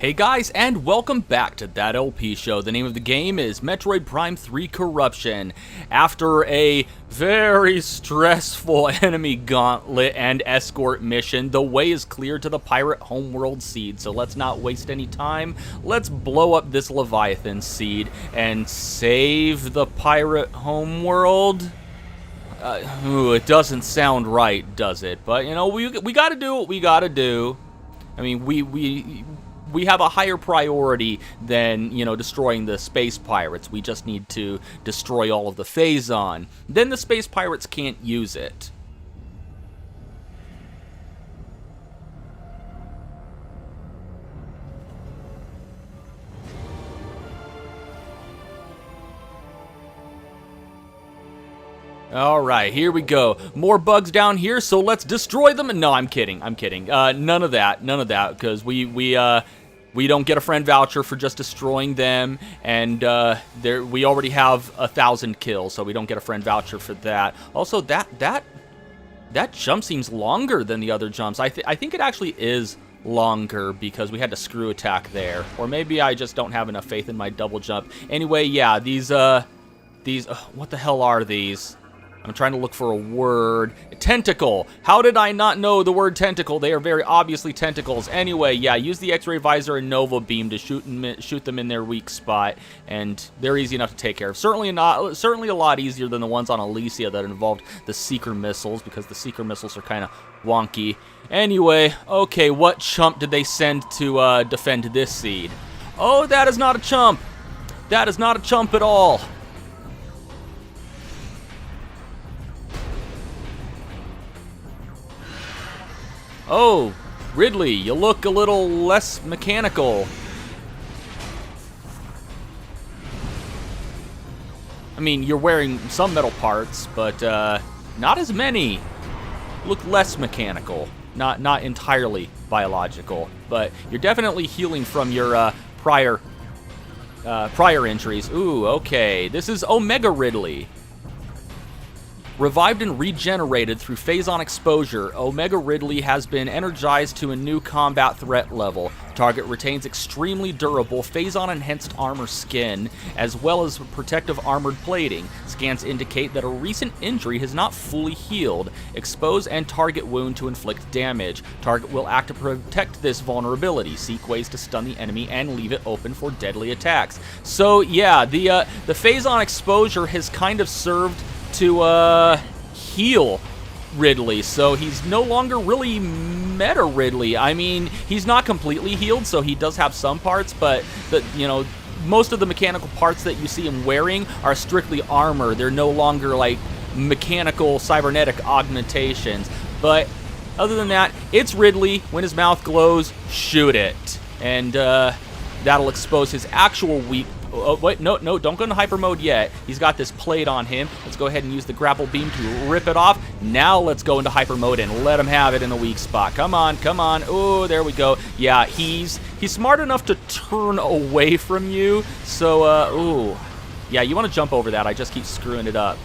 Hey guys, and welcome back to That LP Show. The name of the game is Metroid Prime 3 Corruption. After a very stressful enemy gauntlet and escort mission, the way is clear to the Pirate Homeworld seed. So let's not waste any time. Let's blow up this Leviathan seed and save the Pirate Homeworld. It doesn't sound right, does it? But, you know, we gotta do what we gotta do. I mean, we have a higher priority than, you know, destroying the space pirates. We just need to destroy all of the Phazon. Then the space pirates can't use it. Alright, here we go. More bugs down here, so let's destroy them. No, I'm kidding. None of that, because we don't get a friend voucher for just destroying them, and we already have 1,000 kills, so we don't get a friend voucher for that. Also, that jump seems longer than the other jumps. I think it actually is longer because we had to screw attack there, or maybe I just don't have enough faith in my double jump. Anyway, yeah, these what the hell are these? I'm trying to look for a word. Tentacle. How did I not know the word tentacle? They are very obviously tentacles. Anyway, yeah, use the X-ray visor and Nova beam to shoot them in their weak spot, and they're easy enough to take care of. Certainly a lot easier than the ones on Elysia that involved the Seeker missiles, because the Seeker missiles are kind of wonky. Anyway, okay, what chump did they send to defend this seed? Oh, that is not a chump. That is not a chump at all. Oh, Ridley, you look a little less mechanical. I mean, you're wearing some metal parts, but not as many. You look less mechanical. Not entirely biological, but you're definitely healing from your prior injuries. Ooh, okay. This is Omega Ridley. Revived and regenerated through Phazon exposure, Omega Ridley has been energized to a new combat threat level. Target retains extremely durable Phazon-enhanced armor skin, as well as protective armored plating. Scans indicate that a recent injury has not fully healed. Expose and target wound to inflict damage. Target will act to protect this vulnerability. Seek ways to stun the enemy and leave it open for deadly attacks. So yeah, the Phazon exposure has kind of served to heal Ridley, so he's no longer really meta Ridley. I mean, he's not completely healed, so he does have some parts, but you know, most of the mechanical parts that you see him wearing are strictly armor. They're no longer like mechanical cybernetic augmentations. But other than that, it's Ridley. When his mouth glows, shoot it, and that'll expose his actual weak. Oh, wait, no, don't go into hyper mode yet. He's got this plate on him. Let's go ahead and use the grapple beam to rip it off. Now let's go into hyper mode and let him have it in the weak spot. Come on. Oh, there we go. Yeah, he's smart enough to turn away from you. So, ooh. Yeah, you want to jump over that. I just keep screwing it up.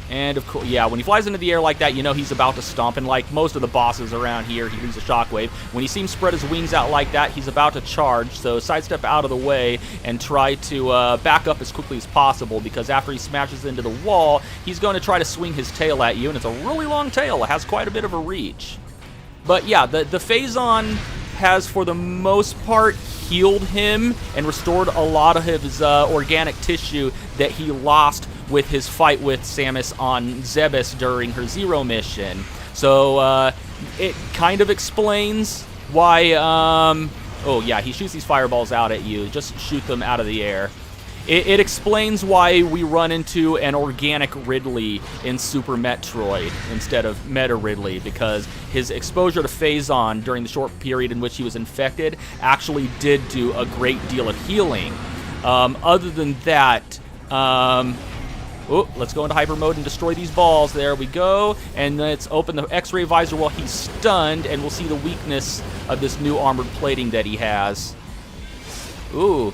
And, of course, yeah, when he flies into the air like that, you know he's about to stomp. And like most of the bosses around here, he leaves a shockwave. When you see him spread his wings out like that, he's about to charge. So sidestep out of the way and try to back up as quickly as possible, because after he smashes into the wall, he's going to try to swing his tail at you. And it's a really long tail. It has quite a bit of a reach. But, yeah, the Phazon has, for the most part, healed him and restored a lot of his organic tissue that he lost with his fight with Samus on Zebes during her Zero mission. So it kind of explains why, oh yeah, he shoots these fireballs out at you. Just shoot them out of the air. It explains why we run into an organic Ridley in Super Metroid instead of Meta Ridley, because his exposure to Phazon during the short period in which he was infected actually did do a great deal of healing. Other than that, oh, let's go into hyper mode and destroy these balls. There we go. And let's open the X-ray visor while he's stunned, and we'll see the weakness of this new armored plating that he has. Ooh.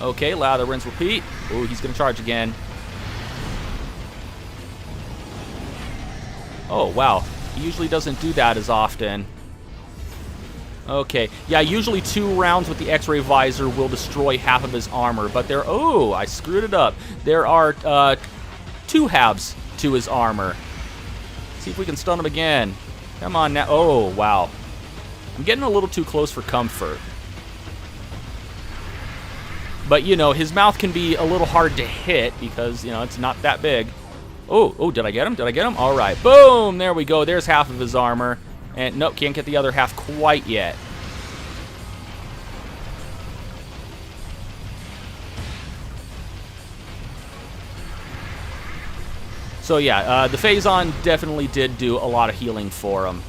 Okay, lather, rinse, repeat. Ooh, he's going to charge again. Oh, wow. He usually doesn't do that as often. Okay, yeah, usually 2 rounds with the X-ray visor will destroy half of his armor, but there... Oh, I screwed it up. There are 2 halves to his armor. See if we can stun him again. Come on now. Oh, wow. I'm getting a little too close for comfort. But, you know, his mouth can be a little hard to hit because, you know, it's not that big. Oh, did I get him? Did I get him? All right. Boom! There we go. There's half of his armor. And nope, can't get the other half quite yet. So yeah, the Phazon definitely did do a lot of healing for him.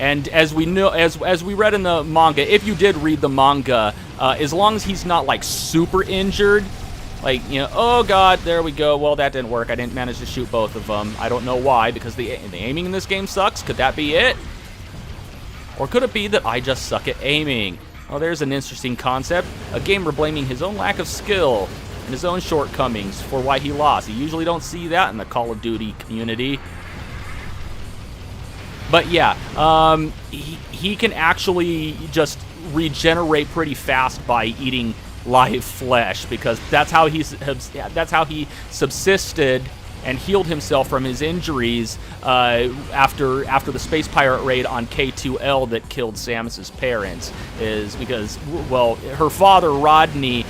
And as we know, as we read in the manga, if you did read the manga, as long as he's not like super injured, like, you know, oh god, there we go. Well, that didn't work. I didn't manage to shoot both of them. I don't know why, because the aiming in this game sucks. Could that be it? Or could it be that I just suck at aiming? Well, there's an interesting concept. A gamer blaming his own lack of skill and his own shortcomings for why he lost. You usually don't see that in the Call of Duty community. But yeah, he can actually just regenerate pretty fast by eating live flesh, because that's how he subsisted and healed himself from his injuries after the space pirate raid on K2L that killed Samus's parents. Is because, well, her father Rodney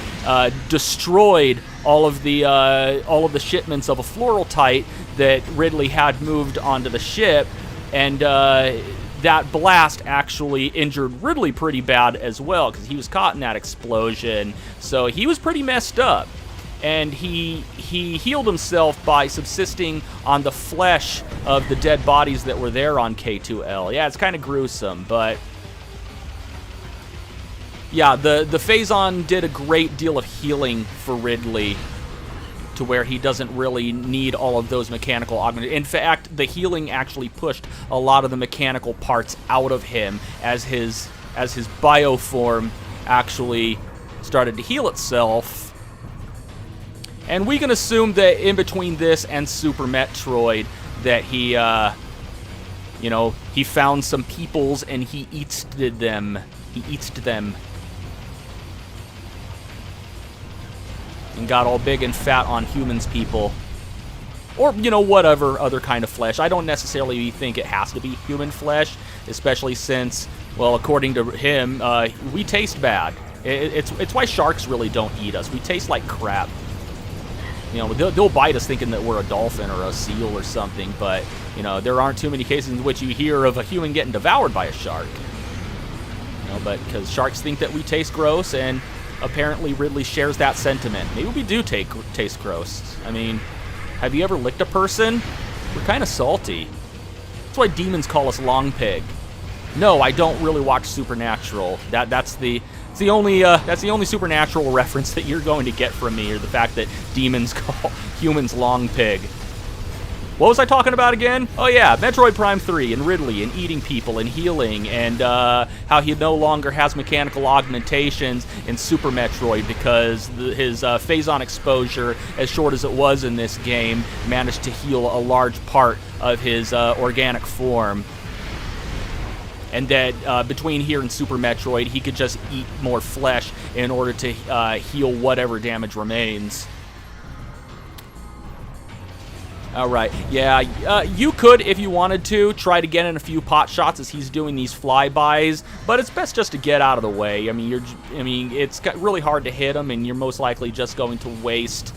destroyed all of the shipments of a floral tite that Ridley had moved onto the ship, and that blast actually injured Ridley pretty bad as well, because he was caught in that explosion. So he was pretty messed up. And he healed himself by subsisting on the flesh of the dead bodies that were there on K2L. Yeah, it's kind of gruesome, but... yeah, the Phazon did a great deal of healing for Ridley, to where he doesn't really need all of those mechanical augmentations. In fact, the healing actually pushed a lot of the mechanical parts out of him as his bioform actually started to heal itself. And we can assume that in between this and Super Metroid that he, you know, he found some peoples and he eats them. And got all big and fat on humans people. Or, you know, whatever other kind of flesh. I don't necessarily think it has to be human flesh, especially since, well, according to him, we taste bad. It's why sharks really don't eat us. We taste like crap. You know, they'll bite us thinking that we're a dolphin or a seal or something, but, you know, there aren't too many cases in which you hear of a human getting devoured by a shark. You know, but because sharks think that we taste gross, and apparently Ridley shares that sentiment. Maybe we do taste gross. I mean, have you ever licked a person? We're kind of salty. That's why demons call us long pig. No, I don't really watch Supernatural. That's the only Supernatural reference that you're going to get from me, or the fact that demons call humans long pig. What was I talking about again? Oh yeah, Metroid Prime 3 and Ridley and eating people and healing, and how he no longer has mechanical augmentations in Super Metroid because his Phazon exposure, as short as it was in this game, managed to heal a large part of his organic form. And that between here and Super Metroid, he could just eat more flesh in order to heal whatever damage remains. Alright, yeah, you could, if you wanted to, try to get in a few pot shots as he's doing these flybys, but it's best just to get out of the way. I mean, it's really hard to hit him, and you're most likely just going to waste,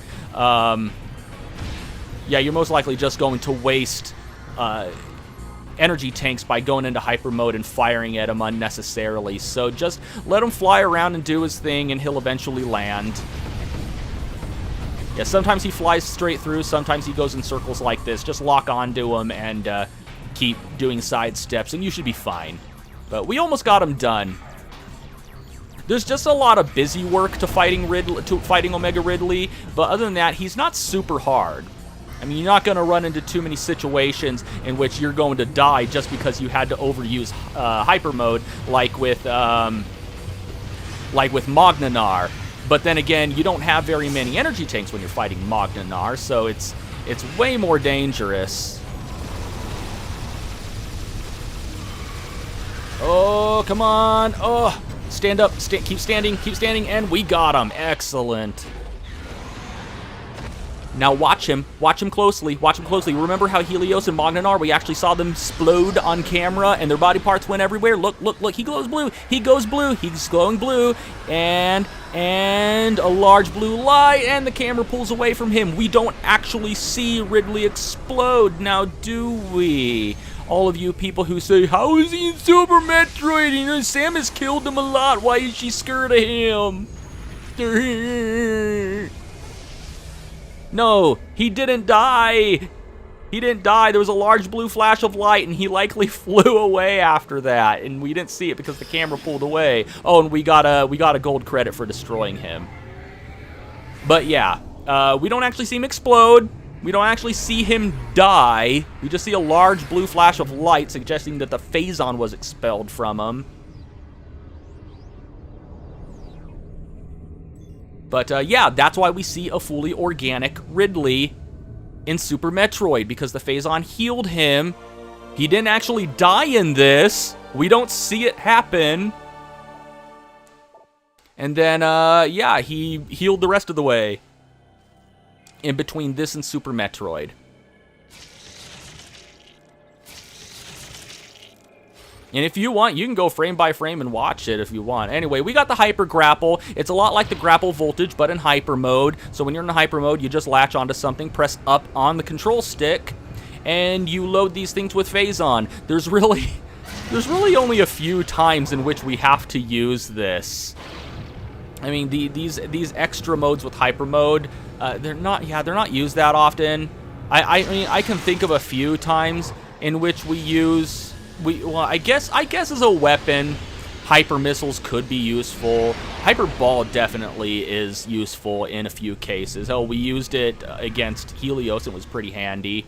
energy tanks by going into hyper mode and firing at him unnecessarily. So just let him fly around and do his thing, and he'll eventually land. Yeah, sometimes he flies straight through, sometimes he goes in circles like this. Just lock onto him and keep doing side steps, and you should be fine. But we almost got him done. There's just a lot of busy work to fighting Omega Ridley, but other than that, he's not super hard. I mean, you're not going to run into too many situations in which you're going to die just because you had to overuse hyper mode, like with Mognanar. But then again, you don't have very many energy tanks when you're fighting Mognanar, so it's way more dangerous. Oh, come on. Oh, stand up. Keep standing. Keep standing. And we got him. Excellent. Now watch him. Watch him closely. Watch him closely. Remember how Helios and Magnanar, we actually saw them explode on camera and their body parts went everywhere? Look, look, look. He glows blue. He goes blue. He's glowing blue. And a large blue light, and the camera pulls away from him. We don't actually see Ridley explode now, do we? All of you people who say, how is he in Super Metroid? You know, Samus killed him a lot. Why is she scared of him? No, he didn't die. He didn't die. There was a large blue flash of light, and he likely flew away after that, and we didn't see it because the camera pulled away. Oh, and we got a gold credit for destroying him. But yeah, we don't actually see him explode. We don't actually see him die. We just see a large blue flash of light, suggesting that the Phazon was expelled from him. But yeah, that's why we see a fully organic Ridley in Super Metroid, because the Phazon healed him. He didn't actually die in this. We don't see it happen. And then, yeah, he healed the rest of the way in between this and Super Metroid. And if you want, you can go frame by frame and watch it if you want. Anyway, we got the Hyper Grapple. It's a lot like the Grapple Voltage, but in Hyper Mode. So when you're in the Hyper Mode, you just latch onto something, press up on the control stick, and you load these things with Phazon. There's really only a few times in which we have to use this. I mean, these extra modes with Hyper Mode, they're not used that often. I mean, I can think of a few times in which we use. Well, I guess as a weapon, Hyper Missiles could be useful. Hyper Ball definitely is useful in a few cases. Oh, we used it against Helios. It was pretty handy.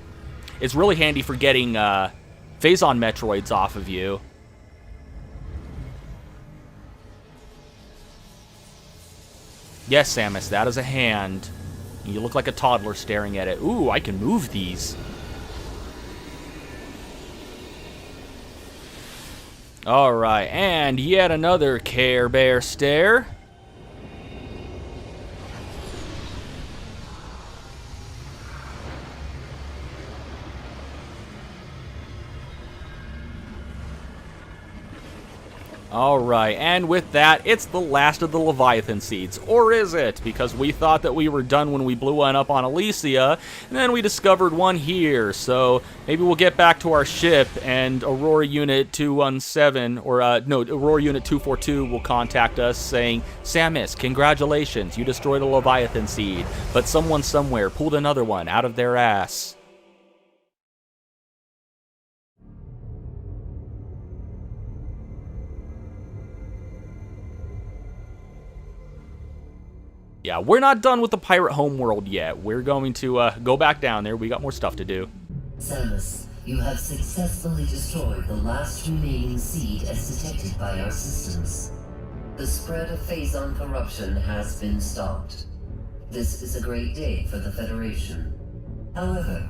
It's really handy for getting Phazon Metroids off of you. Yes, Samus, that is a hand. You look like a toddler staring at it. Ooh, I can move these. Alright, and yet another Care Bear stare. Alright, and with that, it's the last of the Leviathan seeds. Or is it? Because we thought that we were done when we blew one up on Elysia, and then we discovered one here. So maybe we'll get back to our ship, and Aurora Unit 217, or no, Aurora Unit 242 will contact us saying, Samus, congratulations, you destroyed a Leviathan seed, but someone somewhere pulled another one out of their ass. Yeah, we're not done with the Pirate Homeworld yet. We're going to go back down there. We got more stuff to do. Samus, you have successfully destroyed the last remaining seed as detected by our systems. The spread of Phazon corruption has been stopped. This is a great day for the Federation. However,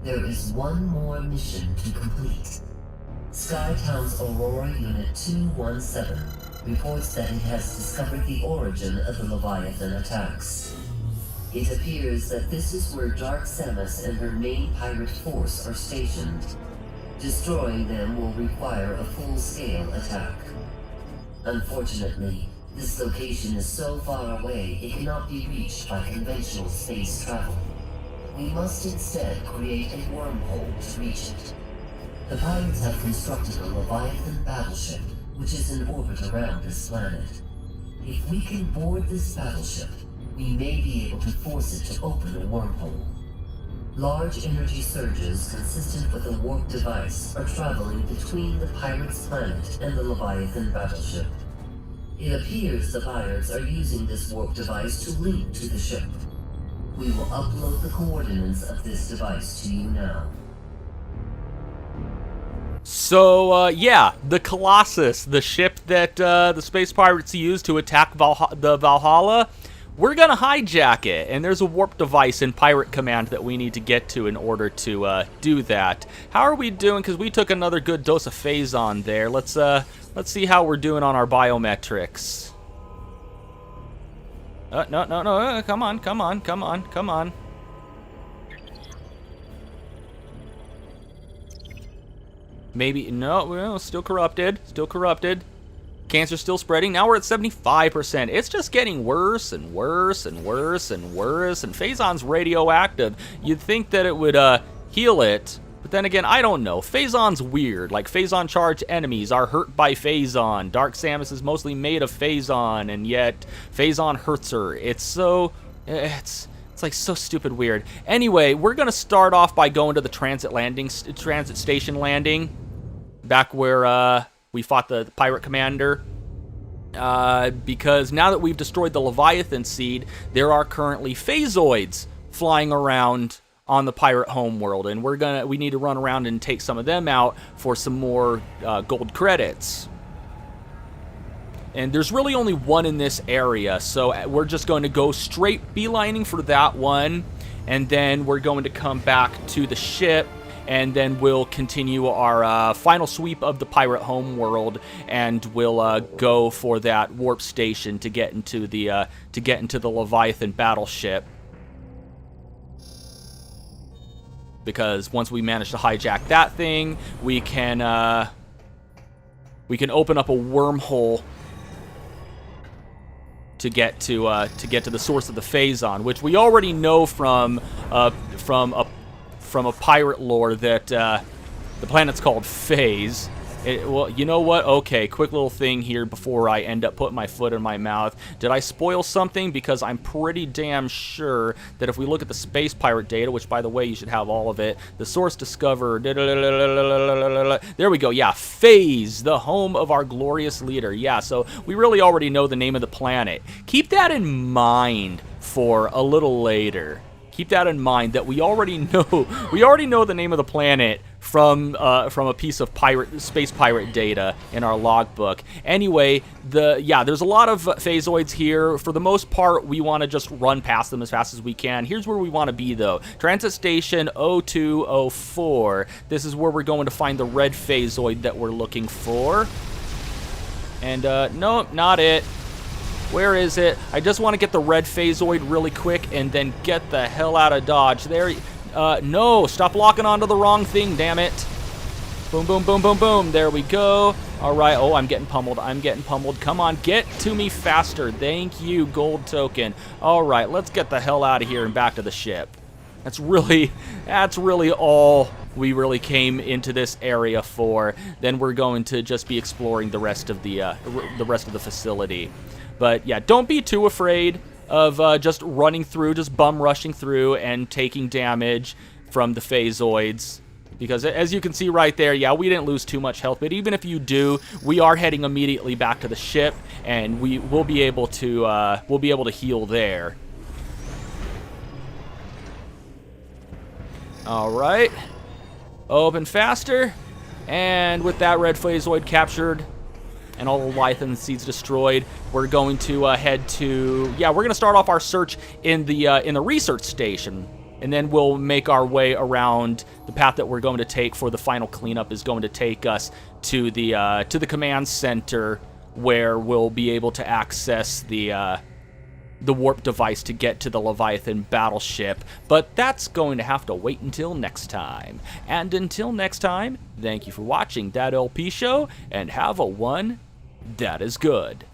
there is one more mission to complete. Skytown's Aurora Unit 217 reports that it has discovered the origin of the Leviathan attacks. It appears that this is where Dark Samus and her main pirate force are stationed. Destroying them will require a full-scale attack. Unfortunately, this location is so far away it cannot be reached by conventional space travel. We must instead create a wormhole to reach it. The pirates have constructed a Leviathan battleship which is in orbit around this planet. If we can board this battleship, we may be able to force it to open a wormhole. Large energy surges consistent with a warp device are traveling between the pirates' planet and the Leviathan battleship. It appears the pirates are using this warp device to link to the ship. We will upload the coordinates of this device to you now. So, yeah, the Colossus, the ship that the space pirates used to attack the Valhalla, we're gonna hijack it, and there's a warp device in Pirate Command that we need to get to in order to do that. How are we doing? Because we took another good dose of Phazon there. Let's Let's see how we're doing on our biometrics. No. Come on. Maybe, no, still corrupted. Cancer's still spreading. Now we're at 75%. It's just getting worse and worse. And Phazon's radioactive. You'd think that it would heal it. But then again, I don't know. Phazon's weird. Like, Phazon-charged enemies are hurt by Phazon. Dark Samus is mostly made of Phazon, and yet Phazon hurts her. It's so... It's like so stupid weird. Anyway, we're going to start off by going to the transit station landing. Back where we fought the pirate commander. Because now that we've destroyed the Leviathan seed, there are currently Phazoids flying around on the Pirate Homeworld, and we need to run around and take some of them out for some more gold credits. And there's really only one in this area, so we're just going to go straight beelining for that one, and then we're going to come back to the ship, and then we'll continue our final sweep of the Pirate Homeworld, and we'll go for that warp station to get into the Leviathan battleship. Because once we manage to hijack that thing, we can open up a wormhole to get to the source of the Phazon, which we already know from a pirate lore that the planet's called Phase. Well, you know what? Okay, quick little thing here before I end up putting my foot in my mouth. Did I spoil something? Because I'm pretty damn sure that if we look at the space pirate data, which, by the way, you should have all of it, the source discovered... There we go. Yeah, Phase, the home of our glorious leader. Yeah, so we really already know the name of the planet. Keep that in mind for a little later. Keep that in mind that we already know the name of the planet from a piece of space pirate data in our logbook. Anyway, there's a lot of Phazoids here. For the most part, we want to just run past them as fast as we can. Here's where we want to be, though. Transit Station 0204. This is where we're going to find the red Phazoid that we're looking for. And, no, not it. Where is it? I just want to get the red Phazoid really quick and then get the hell out of Dodge. There. No, stop locking onto the wrong thing, damn it. Boom, boom, boom, boom, boom. There we go. All right. Oh, I'm getting pummeled. Come on, get to me faster. Thank you, gold token. All right, let's get the hell out of here and back to the ship. That's really all we really came into this area for. Then we're going to just be exploring the rest of the facility. But yeah, don't be too afraid of just running through, just bum rushing through and taking damage from the Phazoids. Because as you can see right there, yeah, we didn't lose too much health. But even if you do, we are heading immediately back to the ship, and we'll be able to heal there. All right, open faster, and with that red Phazoid captured and all the Leviathan seeds destroyed, we're going to head to... Yeah, we're going to start off our search in the research station, and then we'll make our way around. The path that we're going to take for the final cleanup is going to take us to the command center, where we'll be able to access the warp device to get to the Leviathan battleship. But that's going to have to wait until next time. And until next time, thank you for watching That LP Show, and have a one that is good.